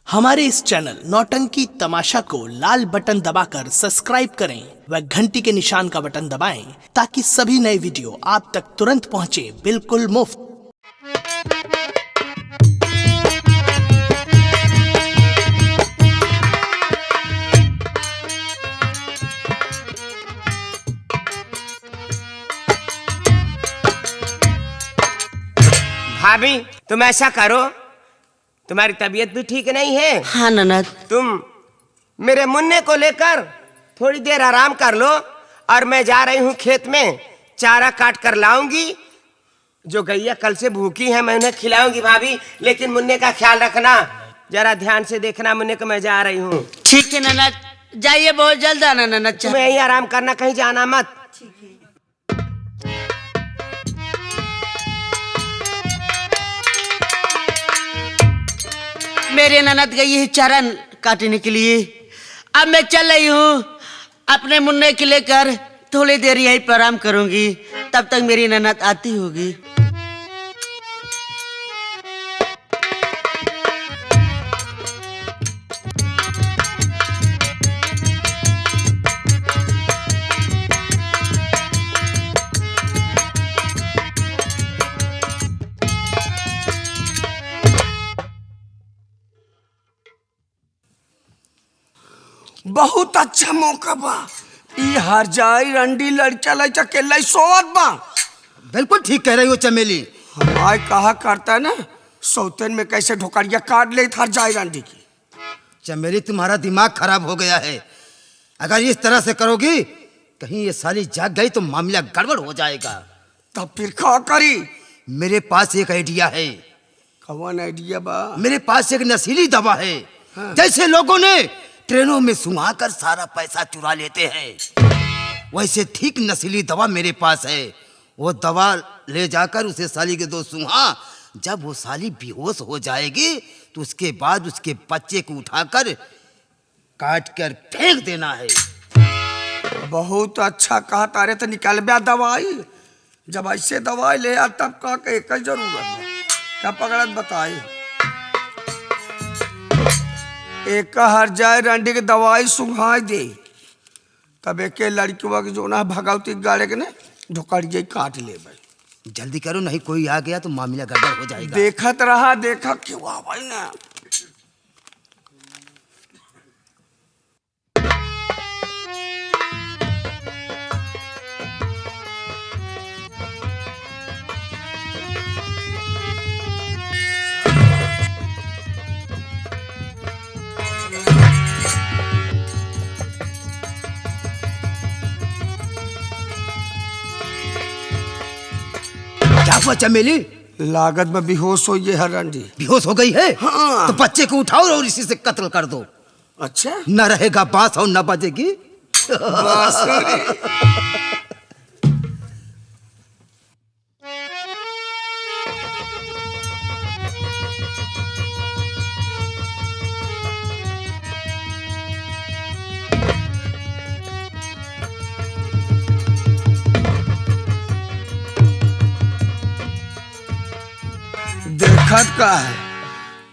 हमारे इस चैनल नौटंकी तमाशा को लाल बटन दबाकर सब्सक्राइब करें व घंटी के निशान का बटन दबाएं ताकि सभी नए वीडियो आप तक तुरंत पहुंचे बिल्कुल मुफ्त। भाभी तुम ऐसा करो, तुम्हारी तबीयत भी ठीक नहीं है। हाँ ननद। तुम मेरे मुन्ने को लेकर थोड़ी देर आराम कर लो और मैं जा रही हूँ खेत में, चारा काट कर लाऊंगी। जो गैया कल से भूखी है मैं उन्हें खिलाऊंगी भाभी, लेकिन मुन्ने का ख्याल रखना, जरा ध्यान से देखना मुन्ने को। मैं जा रही हूँ। ठीक है ननद, जाइए, बहुत जल्द आना ननद। तुम्हें यही आराम करना, कहीं जाना मत। मेरे ननद गई है चारा काटने के लिए। अब मैं चल रही हूँ अपने मुन्ने के लेकर, थोड़ी देर यहीं पर आराम करूंगी, तब तक मेरी ननद आती होगी। बहुत अच्छा मौका बा। ई हर जाई रंडी लड़का लड़का के लाई सोवत बा। बिल्कुल ठीक कह रही हो चमेली। हमारे कहा करता है ना, सौतन में कैसे ढोकरिया काट ले हर जाई रंडी की। चमेली तुम्हारा दिमाग खराब हो गया है। अगर इस तरह से करोगी, कहीं ये साली जाग गई तो मामला गड़बड़ हो जाएगा। तब फिर क्या करी? मेरे पास एक आइडिया है। कौन आइडिया बा? मेरे पास एक नशीली दवा है। हाँ। जैसे लोगों ने ट्रेनों में सुंघाकर सारा पैसा चुरा लेते हैं, वैसे ठीक नशीली दवा मेरे पास है। वो दवा ले जाकर उसे साली के दो सुंघा, जब वो साली बेहोश हो जाएगी तो उसके बाद उसके बच्चे को उठाकर काट कर फेंक देना है। बहुत अच्छा कहा तारे, तो निकल बया दवाई। जब ऐसे दवाई ले आ तब का के एक जरूरत है। क्या पकड़त बताई? एक हर जाए रंडी के दवाई सुंघाई दे, तब एक लड़की के जो ना भगवती गाड़े के ना ढोकरिया काट ले भाई। जल्दी करो, नहीं कोई आ गया तो मामला गड़बड़ हो जाएगा। देखत रहा, देखा क्यों भाई ना। क्या हुआ चमेली? लागत में बेहोश हो ये हर रंडी। बेहोश हो गई है? हाँ। तो बच्चे को उठाओ और इसी से कत्ल कर दो। अच्छा, न रहेगा बांस और न बजेगी बांसुरी। देखत का है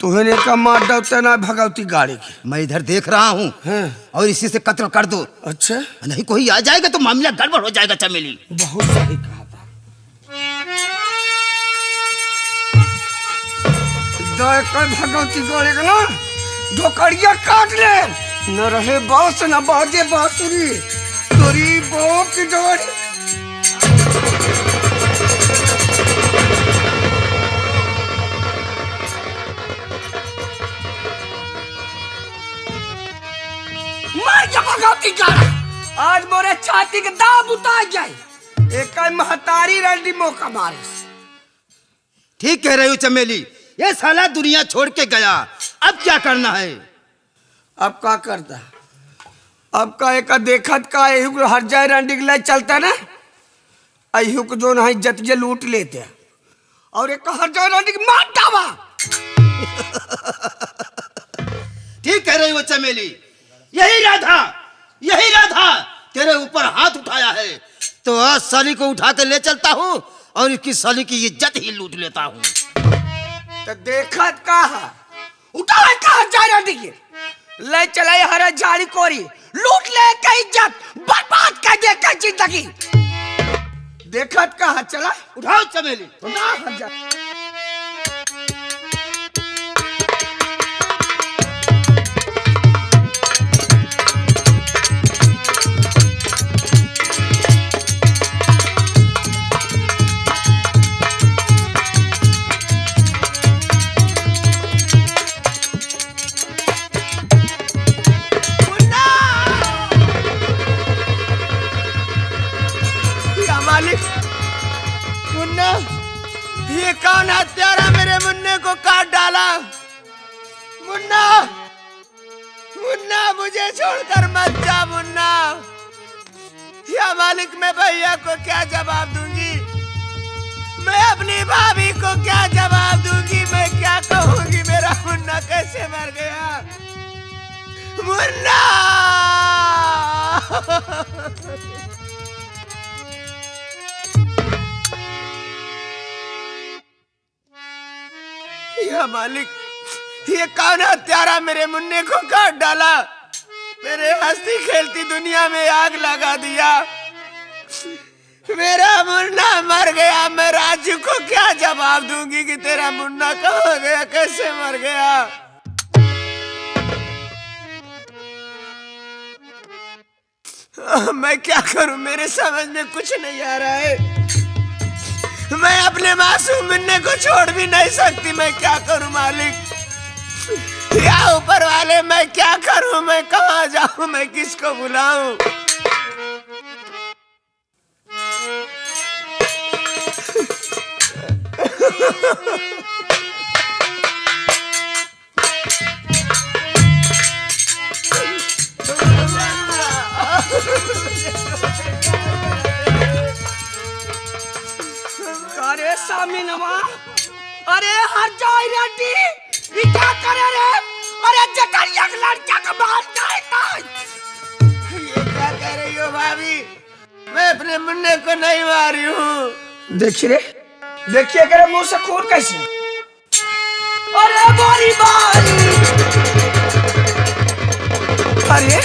तुहने का मार डरते ना भगवती गाड़ी की। मैं इधर देख रहा हूँ। हाँ। और इसी से कत्ल कर दो। अच्छा, नहीं कोई आ जाएगा तो मामला गड़बड़ हो जाएगा चमेली। बहुत सही कहा था। भगवती गाड़ी का ना ढोकरिया काट ले, न रहे बांस न बाजे बांसुरी, तोरी बो की जोड़ी। आज मोरे छाती के दाब उतार जाए, एक महतारी रंडी मौका मारे। ठीक कह रही हो चमेली। ये साला दुनिया छोड़ के गया, अब क्या करना है? अब का करता? अब का एक देखत का एहू हर जाए रंडी के लिए चलता ना, एहू को जो ना जतिये लूट लेते हैं और एक हर जाए रंडी की मार डावा। ठीक कह रही हो चमेली। यही राधा तेरे ऊपर हाथ उठाया है, तो आज साली को उठा के ले चलता हूँ और इसकी साली की इज्जत ही लूट लेता हूँ। तो देखत का उठा कहा जा रही ले चले हर झाड़ी कोरी, लूट ले कई इज्जत, बर्बाद कर दे कई जिंदगी। देखत कहाँ चला, उठाओ चमेली। उठा हर मालिक, मुन्ना, ये कौन हत्यारा मेरे मुन्ने को काट डाला? मुन्ना, मुन्ना मुझे छोड़कर मत जा मुन्ना। या मालिक, मैं भैया को क्या जवाब दूंगी? मैं अपनी भाभी को क्या जवाब दूंगी? मैं क्या कहूंगी? मेरा मुन्ना कैसे मर गया? मुन्ना या मालिक, ये कौन हत्यारा मेरे मुन्ने को काट डाला? मेरे हंसती खेलती दुनिया में आग लगा दिया। मेरा मुन्ना मर गया। मैं राजू को क्या जवाब दूंगी कि तेरा मुन्ना कहाँ गया, कैसे मर गया? मैं क्या करूं? मेरे समझ में कुछ नहीं आ रहा है। मैं अपने मासूम मुन्ने को छोड़ भी नहीं सकती। मैं क्या करूं मालिक? या ऊपर वाले, मैं क्या करूं? मैं कहाँ जाऊं? मैं किसको बुलाऊं? अरे सामी नमा, अरे हर जाए रेड्डी, ये क्या करे रे? अरे जकरिया के लड़का का मार जाए। ये क्या कह रही हो भाभी? मैं अपने मुन्ने को नहीं मारी हूँ। देखिए रे, देखिए करे मुंह से खून कैसे। अरे बोरी बारी, अरे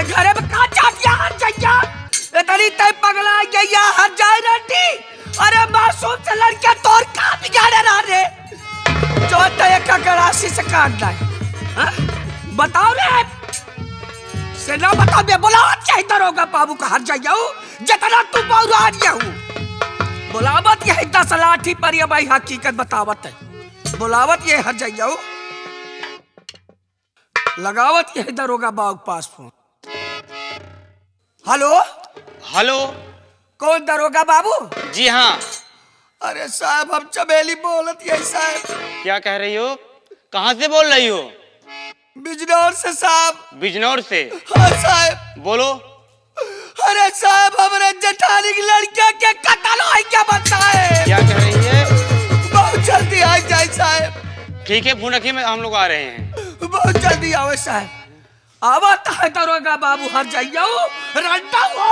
घरे में कहाँ जाती है हर जैया? इतनी तय पगला गया हर जाए रेड्डी। अरे मासूम से लड़के तोड़ का बिगाड़े रहा रे, जो तय का गलासी से काट दाए। बताओ रे, से ना बताओ बे, बुलावत क्या इधर होगा बाबू का हर जाइया जितना तू पौरा दिया हूँ। बुलावत यही 10 लाठी पर ये भाई हकीकत बतावत है। बुलावत ये हर जाइया लगावत यही दरोगा बाबू पास फोन। हेलो हेलो, कौन दरोगा बाबू? जी हाँ। अरे साहब, हम चमेली बोलत यही साहब। क्या कह रही हो? कहाँ से बोल रही हो? बिजनौर से साहब। बिजनौर से? हाँ साहब। बोलो। अरे साहब, हमारे जेठानी की लड़कियां के कत्ल हो क्या बताए? क्या कह रही है? बहुत जल्दी आ जाए साहब। ठीक है, फोन रखिए, मैं हम लोग आ रहे हैं। बहुत जल्दी आओ साहब। आवत है दरोगा बाबू हर जाइयो, रंटा हो।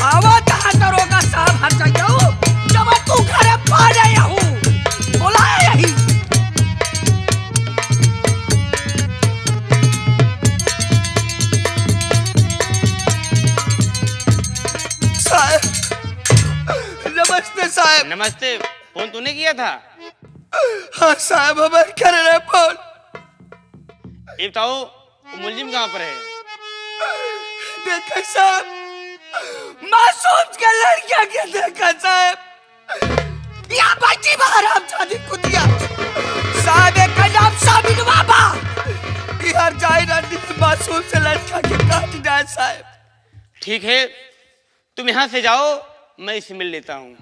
आवत है दरोगा साहब हर जाइयो, जब तू घरे पा रहा हूँ, बुलाया यही। साहब, नमस्ते साहब। नमस्ते। फोन तूने किया था? हाँ साहब, हमारे कर रहे फोन। ये बताओ, मुलजिम कहाँ पर है? देखा साहब, मासूम के लड़कियां के देखा साहब, यहाँ बच्ची बाहर हम शादी कुतिया साहब। एक का नाम साबिन बाबा, हर जाए रानी मासूम से लड़का के काट डाल साहब। ठीक है, तुम यहाँ से जाओ, मैं इसे मिल लेता हूँ।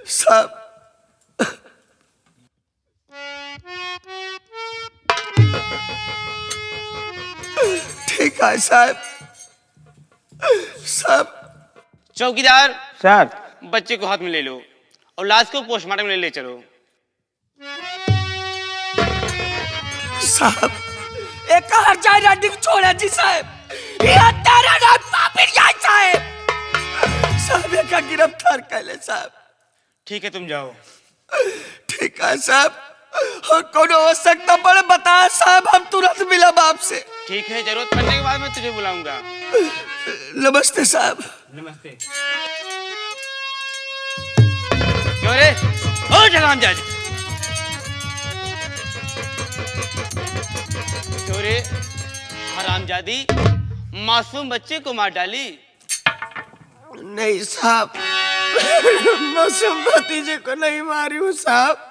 साहब, ठीक है साहब। साहब, चौकीदार सर, बच्चे को हाथ में ले लो और लाश को पोस्टमार्टम में ले चलो। साहब, एक हर जाए रानी छोड़ा जी साहब। ये तेरा नाम पापिर जाए साहब। साहब, एक गिरफ्तार कर ले साहब। ठीक है, तुम जाओ। ठीक है साहब। और कौन हो सकता पड़े बता साहब, हम तुरंत मिला बाप से। ठीक है, जरूरत पड़ने के बाद मैं तुझे बुलाऊंगा। नमस्ते साहब। नमस्ते। क्यों रे? ओ हरामजादी, क्यों रे हरामजादी, मासूम बच्चे को मार डाली? नहीं साहब, मासूम भतीजे को नहीं मारी हूँ साहब।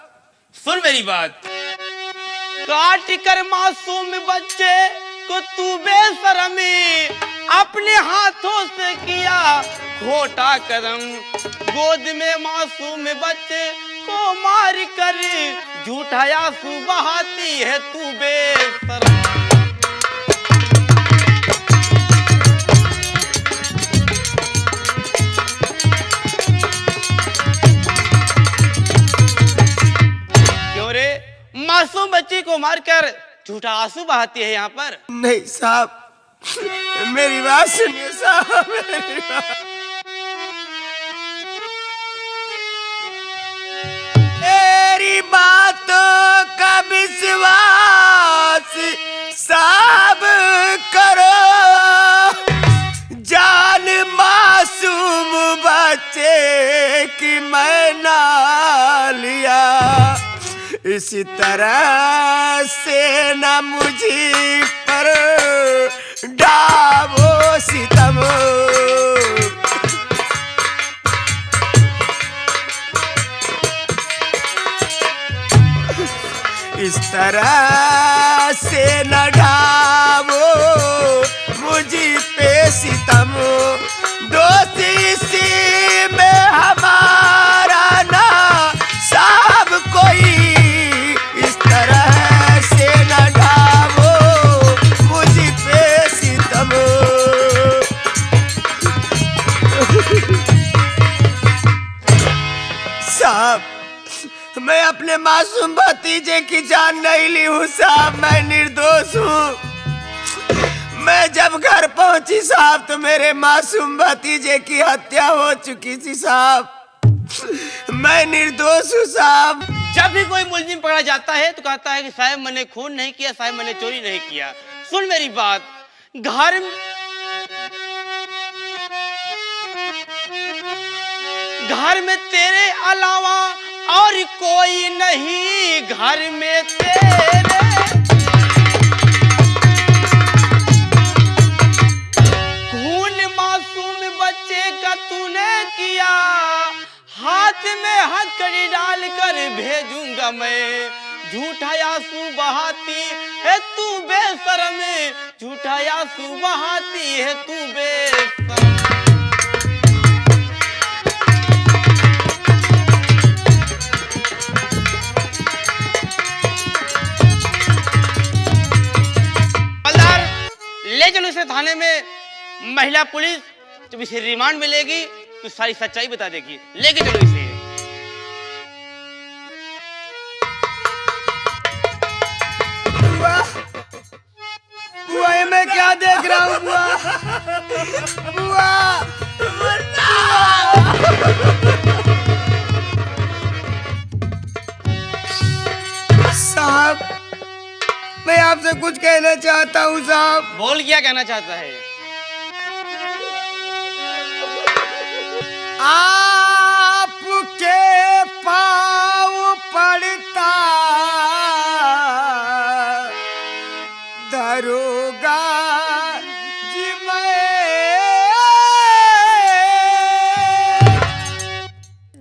सुन मेरी बात, काट कर मासूम बच्चे को तू बेशरमी अपने हाथों से किया खोटा कदम। गोद में मासूम बच्चे को मार कर झूठा आंसू बहाती है तू बेशरम। मासूम बच्ची को मारकर झूठा आंसू बहाती है यहाँ पर? नहीं साहब, मेरी बात सुनिए साहब, मेरी बात। मेरी बातों का विश्वास साहब करो, जान मासूम बच्चे की मैं ना लिया। इसी तरह से न मुझे पर डाबो सितम। इस तरह से न ढाबो मुझे पे सितम। दोस्ती सी में हमारा ना साहब कोई, इस तरह से न ढाबो मुझे पे सितम। साहब, मैं अपने मासूम भतीजे की जान नहीं ली हूँ साहब, मैं निर्दोष हूँ। मैं जब घर पहुंची साहब तो मेरे मासूम भतीजे की हत्या हो चुकी थी साहब। मैं निर्दोष हूँ साहब। जब भी कोई मुलजिम पकड़ा जाता है तो कहता है कि साहब मैंने खून नहीं किया, साहब मैंने चोरी नहीं किया। सुन मेरी बात, घर में तेरे अलावा और कोई नहीं, घर में तेरे खून मासूम बच्चे का तूने किया। हाथ में हथकड़ी डालकर भेजूंगा मैं, झूठा आंसू बहाती है तू बेशरम। झूठा आंसू बहाती है तू बेशरम। ले चलो इसे थाने में, महिला पुलिस जब इसे रिमांड मिलेगी तो सारी सच्चाई बता देगी। लेके चलो इसे। बुआ, बुआ ये मैं क्या देख रहा हूँ बुआ? बुआ, साहब मैं आपसे कुछ कहना चाहता हूँ साहब। बोल, क्या कहना चाहता है? आपके पाँव पड़ता दरोगा जी, मैं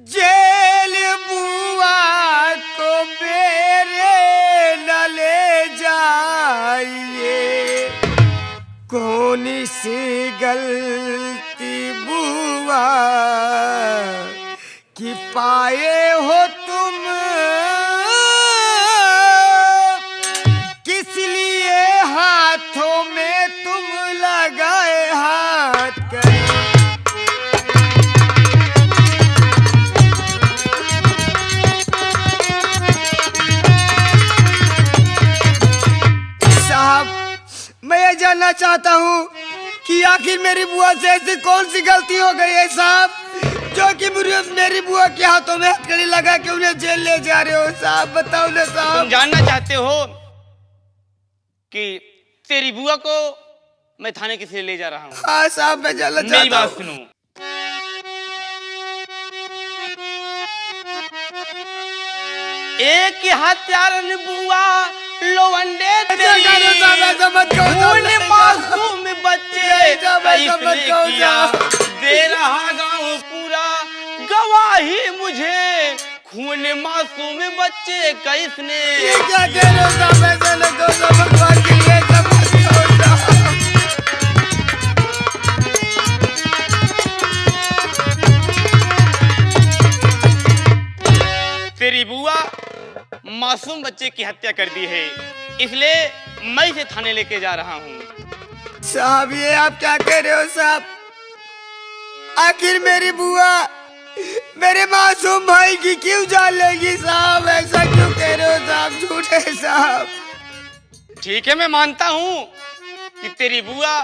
जेल बुआ को मेरे न ले जाइए। कौन सी गलती बुआ कि पाए हो तुम, किस लिए हाथों में तुम लगाए हाथ कर। साहब मैं ये जानना चाहता हूँ कि आखिर मेरी बुआ से ऐसी कौन सी गलती हो गई है साहब, जो कि मेरी बुआ के हाथों में हथकड़ी लगा के उन्हें जेल ले जा रहे हो साहब। बताओ ना तुम साहब। जानना चाहते हो कि तेरी बुआ को मैं थाने किस लिए ले जा रहा हूँ? हाँ साहब, मैं जानना मेरी चाहता बात हूँ। सुनो। एक हत्यारन बुआ लोवंडे मासूम बच्चे इसने किया, दे रहा गाँव पूरा गवाही मुझे, खून मासूम बच्चे का इसने। क्या कह रहे हो साहब? ऐसा नहीं तो सब भगवान के लिए सब कुछ होता। तेरी बुआ मासूम बच्चे की हत्या कर दी है, इसलिए मैं इसे थाने लेके जा रहा हूँ। साहब ये आप क्या कह रहे हो साहब? आखिर मेरी बुआ मेरे मासूम भाई की क्यों जान लेगी साहब? ऐसा क्यों कह रहे हो साहब? झूठ है साहब। ठीक है, मैं मानता हूँ कि तेरी बुआ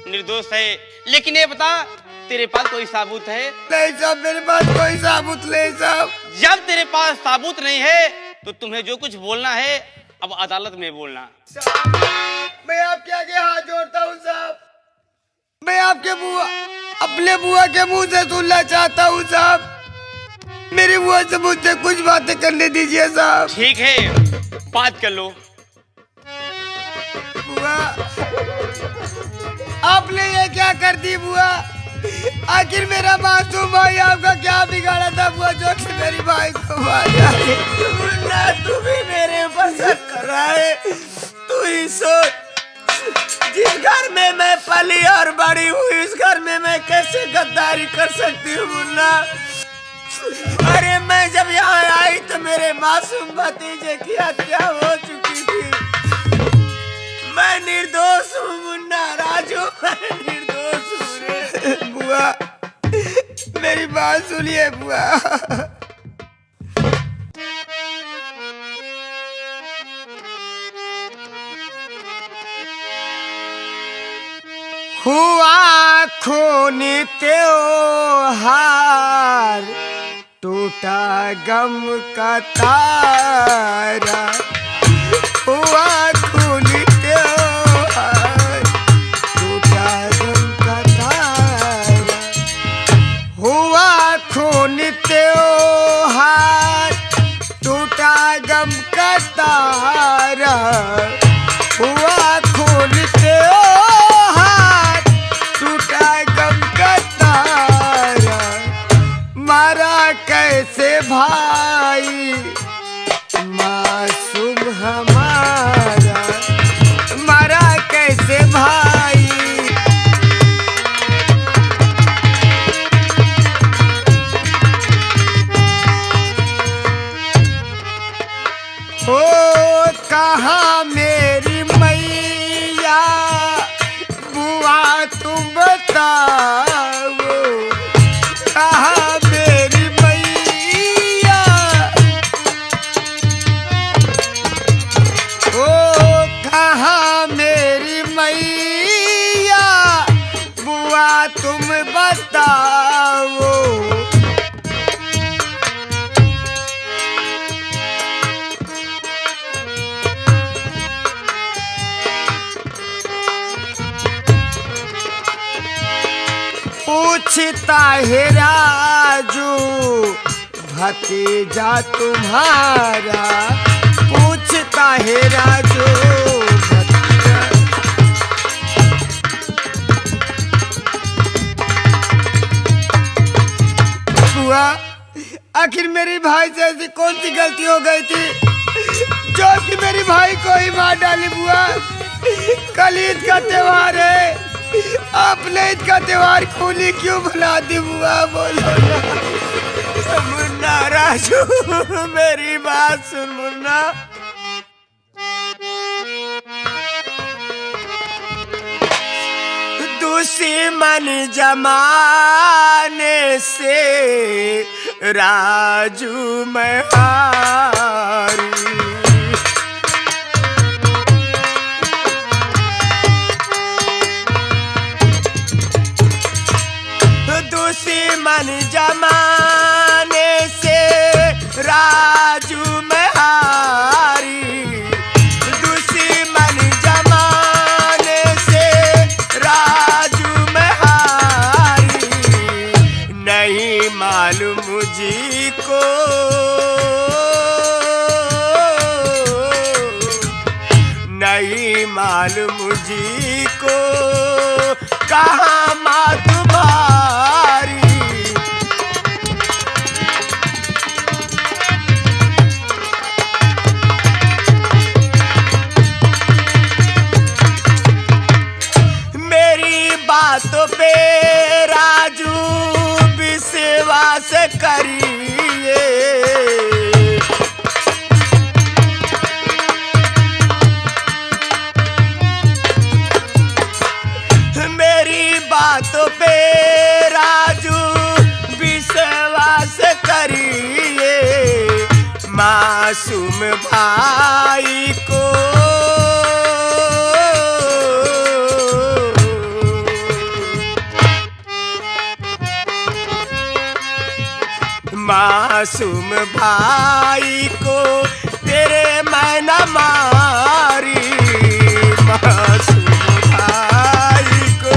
निर्दोष है, लेकिन ये बता तेरे पास कोई साबुत है? नहीं साहब, मेरे पास कोई साबुत नहीं साहब। जब तेरे पास साबुत नहीं है तो तुम्हें जो कुछ बोलना है अब अदालत में बोलना। मैं आपके आगे हाथ जोड़ता हूँ साहब। मैं आपके अपने बुआ के मुंह से सुनना चाहता हूँ साहब। मेरी बुआ से मुझसे कुछ बातें करने दीजिए साहब। ठीक है, बात कर लो। बुआ आपने ये क्या कर दी बुआ? आखिर मेरा मासूम भाई आपका क्या बिगाड़ा था बुआ, जो कि मेरी भाई को मारा? मुन्ना तू भी मेरे ऊपर शक कर रहा है। तू ही सोच, जिस घर में मैं पली और बड़ी हुई उस घर में मैं कैसे गद्दारी कर सकती हूँ मुन्ना? अरे मैं जब यहाँ आई तो मेरे मासूम भतीजे की हत्या हो चुकी थी। मैं निर्दोष हूँ मुन्ना राजू, मैं निर्दोष हूँ रे। बुआ मेरी बात सुनिए बुआ। हुआ खून त्योहार, टूटा गम का तारा। हुआ खून त्योहार, टूटा गम का तारा। हुआ खून त्योहार, टूटा गम का तारा। हुआ खून त्योहार, टूटा गम का तारा। मारा कैसे भाई मासूम हमारा, मारा कैसे भाई? ओ कहाँ मेरी मैया बुआ तुम बताओ, कहाँ मेरी मैया? ओ कहाँ मेरी मैया बुआ तुम बताओ। पूछता है राजू भतीजा तुम्हारा, पूछता है राजू भतीजा। बुआ आखिर मेरी भाई से ऐसी कौन सी गलती हो गई थी जो कि मेरी भाई को ही मार डाली? बुआ कल ईद का त्योहार है, आपने ईद का त्योहार खूनी क्यों बना दी बुआ? बोलो ना मुन्ना राजू, मेरी बात सुन मुन्ना। दुश्मन जमाने से राजू मैं हारी। दुश्मन जमा मालूम मुझको कहाँ माँ तुम्हारी। मेरी बातों पे राजू विश्वास करिए। मेरी बातों पे राजू विश्वास करिए। मासूम भाई को मासूम भाई को तेरे मैं न मारी। मासूम भाई को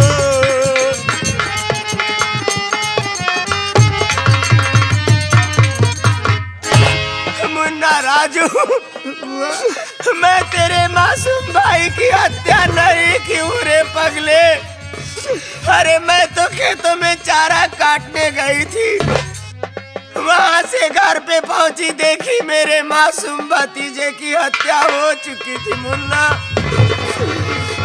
मुन्ना राजू, मैं तेरे मासूम भाई की हत्या नहीं क्यों रे पगले। अरे मैं तो खेतों में चारा काटने गई थी, वहां से घर पे पहुंची, देखी मेरे मासूम भतीजे की हत्या हो चुकी थी। मुन्ना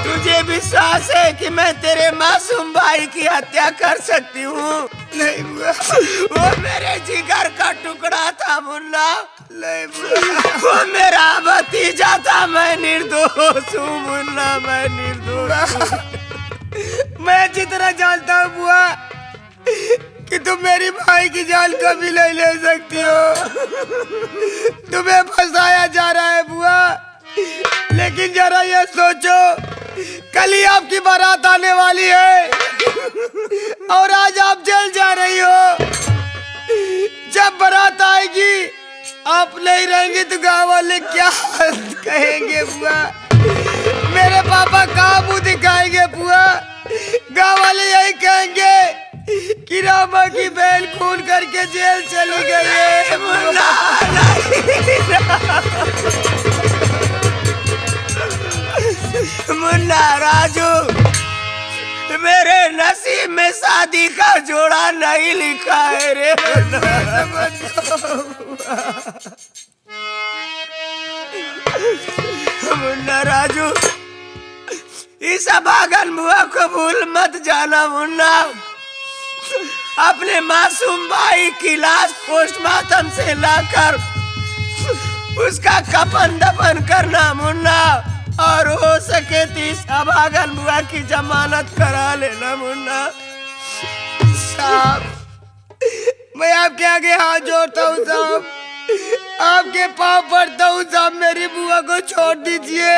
तुझे विश्वास है कि मैं तेरे मासूम भाई की हत्या कर सकती हूँ? नहीं बुआ, वो मेरे जिगर का टुकड़ा था मुन्ना। नहीं बुआ, वो मेरा भतीजा था। मैं निर्दोष हूँ मुन्ना, मैं निर्दोष हूँ। मैं जितना जानता हूँ बुआ कि तुम मेरी भाई की जान कभी नहीं ले सकती हो। तुम्हें फंसाया जा रहा है बुआ, लेकिन जरा ये सोचो, कल ही आपकी बारात आने वाली है और आज आप जेल जा रही हो। जब बारात आएगी आप नहीं रहेंगे तो गाँव वाले क्या कहेंगे बुआ? मेरे पापा कहाँ मुँह दिखाएंगे बुआ? गाँव वाले यही कहेंगे कि रामा की बहन खून करके जेल चली गई है। मुन्ना राजू, मेरे नसीब में शादी का जोड़ा नहीं लिखा है रे। मुन्ना राजू, इस अभागन बुआ को भूल मत जाना मुन्ना। अपने मासूम भाई की लाश पोस्टमार्टम से लाकर उसका कफन दफन करना मुन्ना, और हो सके तो इस अभागन बुआ की जमानत करा लेना मुन्ना। साहब, मैं आपके आगे हाथ जोड़ता हूँ साहब, आपके पाँव पड़ता हूँ साहब, मेरी बुआ को छोड़ दीजिए।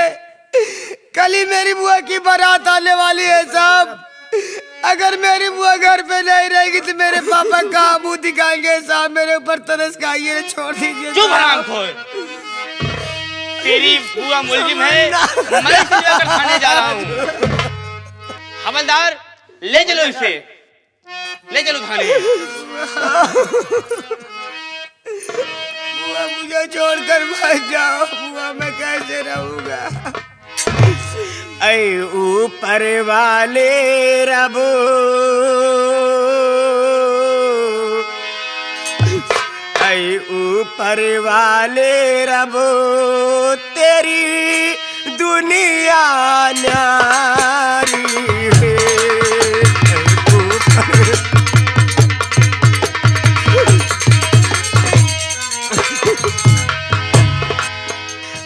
कल ही मेरी बुआ की बारात आने वाली है साहब। अगर मेरी बुआ घर पे नहीं रहेगी तो मेरे पापा कहाँ मुँह दिखाएंगे साहब? मेरे ऊपर तरस खाइए, छोड़ दीजिए। चुप हरामखोर, तेरी बुआ मुलजिम है, मैं इसे लेकर थाने जा रहा हूँ। हवलदार, ले चलो इसे, ले चलो थाने। बुआ मुझे छोड़कर मत जाओ बुआ, मैं कैसे रहूँगा? ऐ ऊपर वाले रब, ऐ ऊपर वाले रब, तेरी दुनिया न्यारी है।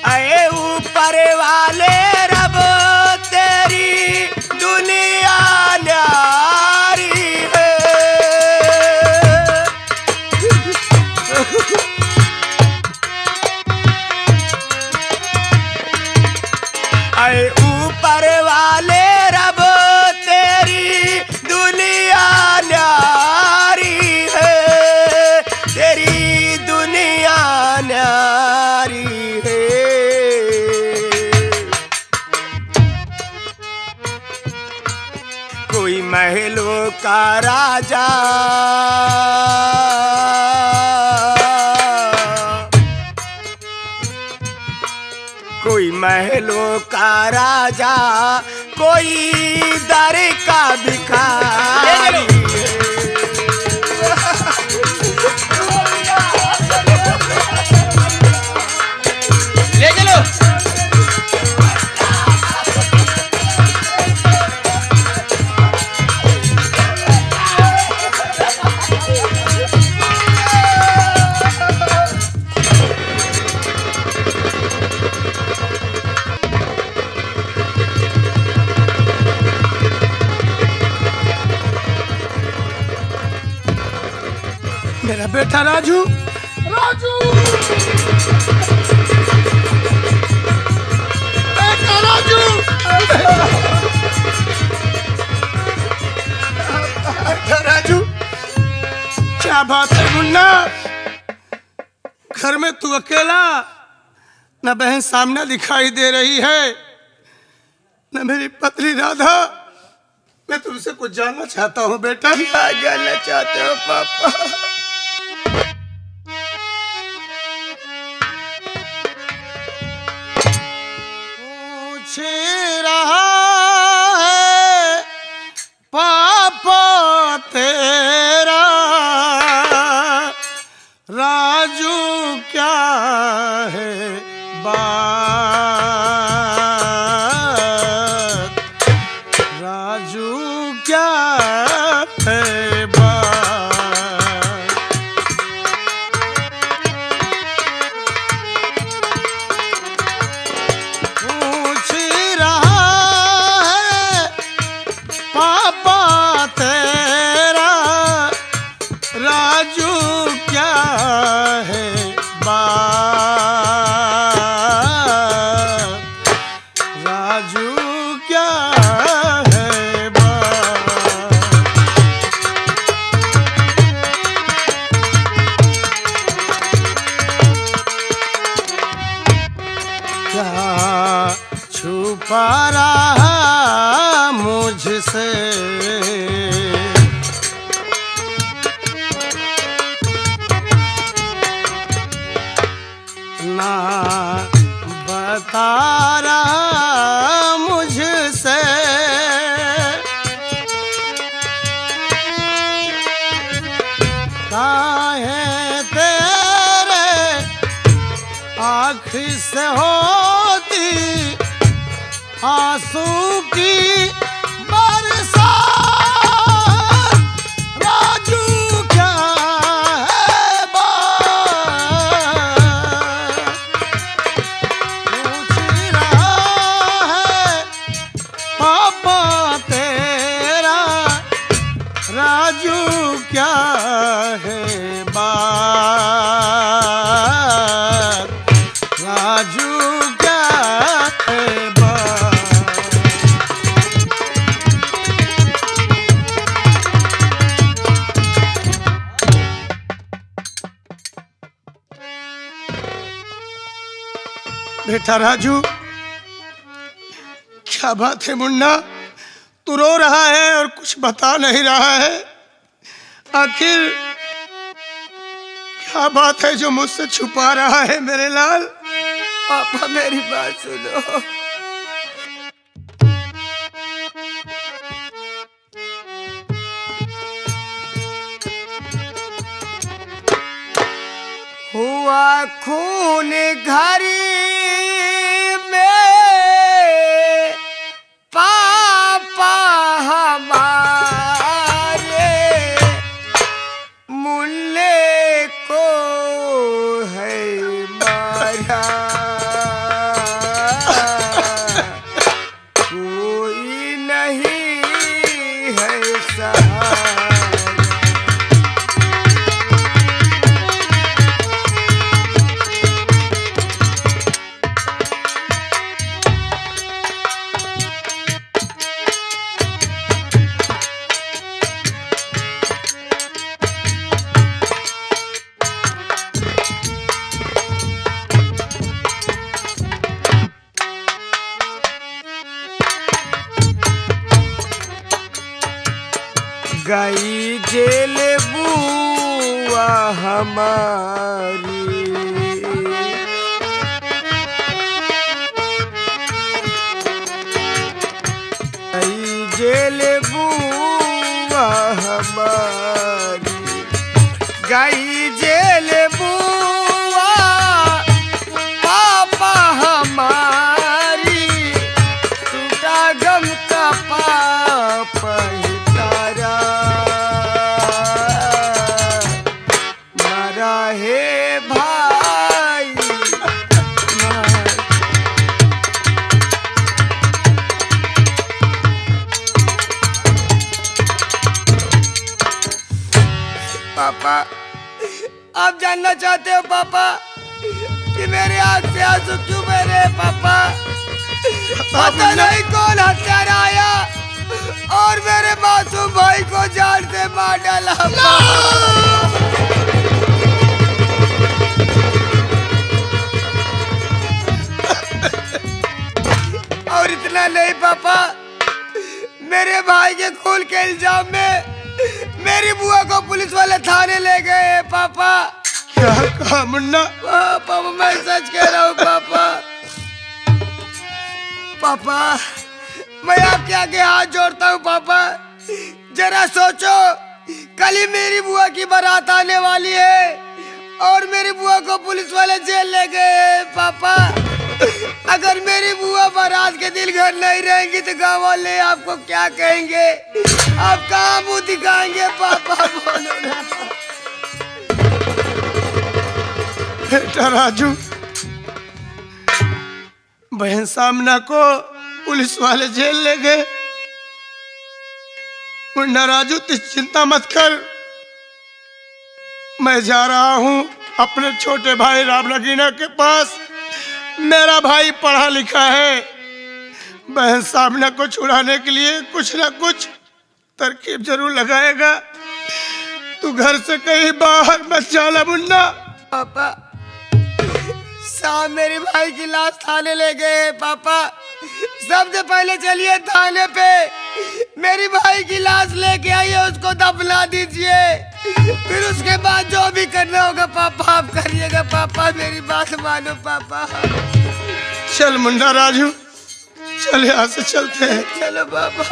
ऐ ऊपर वाले रब, तेरी दुनिया न्यारी है। ऐ ऊपर वाले रब, तेरी दुनिया न्यारी है, तेरी दुनिया न्यारी है। कोई महलों का राजा, कोई महलों का राजा, कोई दर का भिखारी। ले चलो। मेरा बेटा राजू, राजू, बेटा राजू, बेटा राजू, क्या बात है मुन्ना? घर में तू अकेला, न बहन सामने दिखाई दे रही है, न मेरी पत्नी राधा। मैं तुमसे कुछ जानना चाहता हूँ बेटा। क्या जानना चाहते हो पापा? पूछ रहा है पापा तेरा, राजू क्या है बात, राजू क्या है बात। पूछ रहा है पापा तेरा, राजू क्या है बात, राजू क्या है बात। क्या छुपा रहा मुझसे, ना बता रहा मुझसे, काहे तेरे आँख से होती आंसू की बरसात, राजू क्या है बात। पूछ रहा है पापा तेरा, राजू क्या है बात, राजू क्या है बात। बेटा राजू, क्या बात है मुन्ना? तू रो रहा है और कुछ बता नहीं रहा है। आखिर क्या बात है जो मुझसे छुपा रहा है मेरे लाल? पापा मेरी बात सुनो। हुआ खून घरी में पापा हमारे, मुन्ने को है मारा, कोई नहीं है सहारा। गई जेल बुआ हमारी, पापा, आप जानना चाहते हो पापा कि मेरे आंख से आंसू क्यों बह रहे हैं पापा? पता नहीं कौन हत्यारा आया और मेरे मासूम भाई को जान से मार डाला। और इतना नहीं पापा, मेरे भाई के खून के इल्जाम में मेरी बुआ को पुलिस वाले थाने ले गए हैं पापा। क्या कहा मुन्ना? पापा मैं सच कह रहा हूँ पापा। पापा मैं आपके आगे हाथ जोड़ता हूँ पापा, जरा सोचो, कल ही मेरी बुआ की बारात आने वाली है और मेरी बुआ को पुलिस वाले जेल ले गए हैं पापा। अगर मेरी बुआ बारात के दिन घर नहीं रहेंगी तो गाँव वाले आपको क्या कहेंगे? आप कहाँ मुँह दिखाएंगे पापा? बोलो ना। बेटा राजू, बहन सामना को पुलिस वाले जेल ले गए। मुन्ना राजू तू चिंता मत कर, मैं जा रहा हूँ अपने छोटे भाई राम नगीना के पास। मेरा भाई पढ़ा लिखा है, बहन सामना को छुड़ाने के लिए कुछ ना कुछ तरकीब जरूर लगाएगा। तू घर से कहीं बाहर मत जाना मुन्ना। पापा साहब मेरे भाई की लाश थाने ले गए हैं पापा। सबसे पहले चलिए थाने पे, मेरी भाई की लाश लेके आइए, उसको दफना दीजिए, फिर उसके बाद जो भी करना होगा पापा आप करिएगा। पापा मेरी बात मानो पापा। चल मुन्ना राजू, चल यहाँ से चलते हैं। चलो पापा।